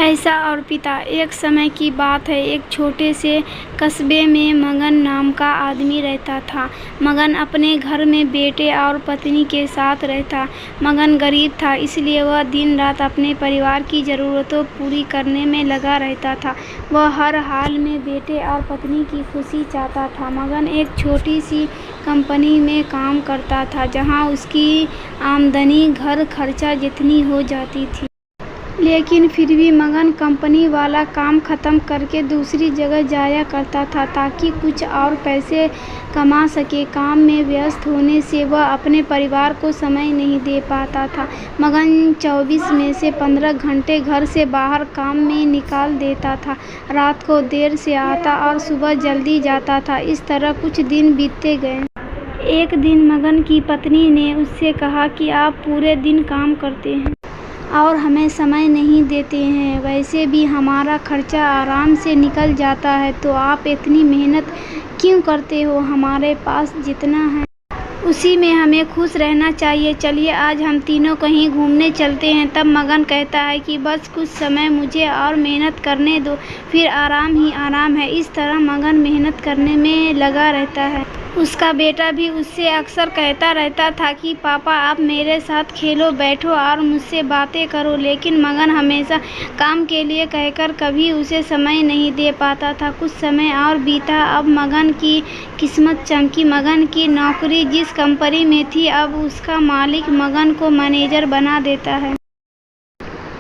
पैसा और पिता। एक समय की बात है, एक छोटे से कस्बे में मगन नाम का आदमी रहता था। मगन अपने घर में बेटे और पत्नी के साथ रहता। मगन गरीब था, इसलिए वह दिन रात अपने परिवार की ज़रूरतों पूरी करने में लगा रहता था। वह हर हाल में बेटे और पत्नी की खुशी चाहता था। मगन एक छोटी सी कंपनी में काम करता था, जहां उसकी आमदनी घर खर्चा जितनी हो जाती थी। लेकिन फिर भी मगन कंपनी वाला काम ख़त्म करके दूसरी जगह जाया करता था ताकि कुछ और पैसे कमा सके। काम में व्यस्त होने से वह अपने परिवार को समय नहीं दे पाता था। मगन 24 में से 15 घंटे घर से बाहर काम में निकाल देता था। रात को देर से आता और सुबह जल्दी जाता था। इस तरह कुछ दिन बीतते गए। एक दिन मगन की पत्नी ने उससे कहा कि आप पूरे दिन काम करते हैं और हमें समय नहीं देते हैं। वैसे भी हमारा खर्चा आराम से निकल जाता है, तो आप इतनी मेहनत क्यों करते हो? हमारे पास जितना है उसी में हमें खुश रहना चाहिए। चलिए आज हम तीनों कहीं घूमने चलते हैं। तब मगन कहता है कि बस कुछ समय मुझे और मेहनत करने दो, फिर आराम ही आराम है। इस तरह मगन मेहनत करने में लगा रहता है। उसका बेटा भी उससे अक्सर कहता रहता था कि पापा आप मेरे साथ खेलो, बैठो और मुझसे बातें करो। लेकिन मगन हमेशा काम के लिए कहकर कभी उसे समय नहीं दे पाता था। कुछ समय और बीता। अब मगन की किस्मत चमकी। मगन की नौकरी जिस कंपनी में थी, अब उसका मालिक मगन को मैनेजर बना देता है।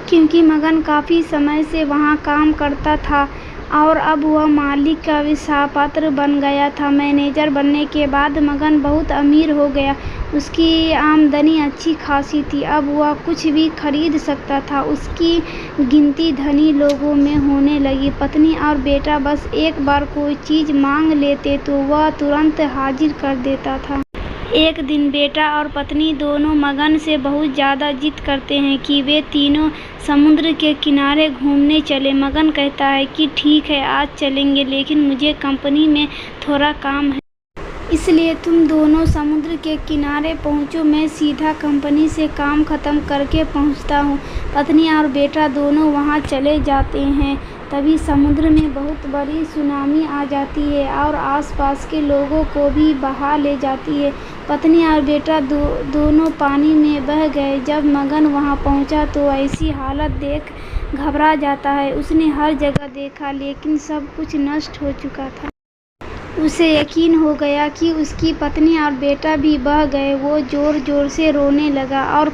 क्योंकि मगन काफ़ी समय से वहाँ काम करता था और अब वह मालिक का विश्वासपात्र बन गया था। मैनेजर बनने के बाद मगन बहुत अमीर हो गया। उसकी आमदनी अच्छी खासी थी। अब वह कुछ भी खरीद सकता था। उसकी गिनती धनी लोगों में होने लगी। पत्नी और बेटा बस एक बार कोई चीज़ मांग लेते तो वह तुरंत हाजिर कर देता था। एक दिन बेटा और पत्नी दोनों मगन से बहुत ज़्यादा जिद करते हैं कि वे तीनों समुद्र के किनारे घूमने चले। मगन कहता है कि ठीक है, आज चलेंगे, लेकिन मुझे कंपनी में थोड़ा काम है, इसलिए तुम दोनों समुद्र के किनारे पहुँचो, मैं सीधा कंपनी से काम ख़त्म करके पहुँचता हूँ। पत्नी और बेटा दोनों वहाँ चले जाते हैं। तभी समुद्र में बहुत बड़ी सुनामी आ जाती है और आसपास के लोगों को भी बहा ले जाती है। पत्नी और बेटा दोनों पानी में बह गए। जब मगन वहाँ पहुँचा तो ऐसी हालत देख घबरा जाता है। उसने हर जगह देखा, लेकिन सब कुछ नष्ट हो चुका था। उसे यकीन हो गया कि उसकी पत्नी और बेटा भी बह गए। वो ज़ोर ज़ोर से रोने लगा और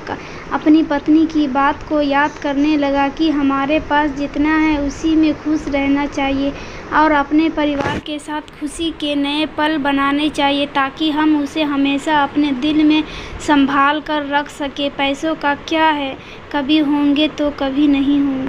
अपनी पत्नी की बात को याद करने लगा कि हमारे पास जितना है उसी में खुश रहना चाहिए और अपने परिवार के साथ खुशी के नए पल बनाने चाहिए, ताकि हम उसे हमेशा अपने दिल में संभाल कर रख सके। पैसों का क्या है, कभी होंगे तो कभी नहीं होंगे।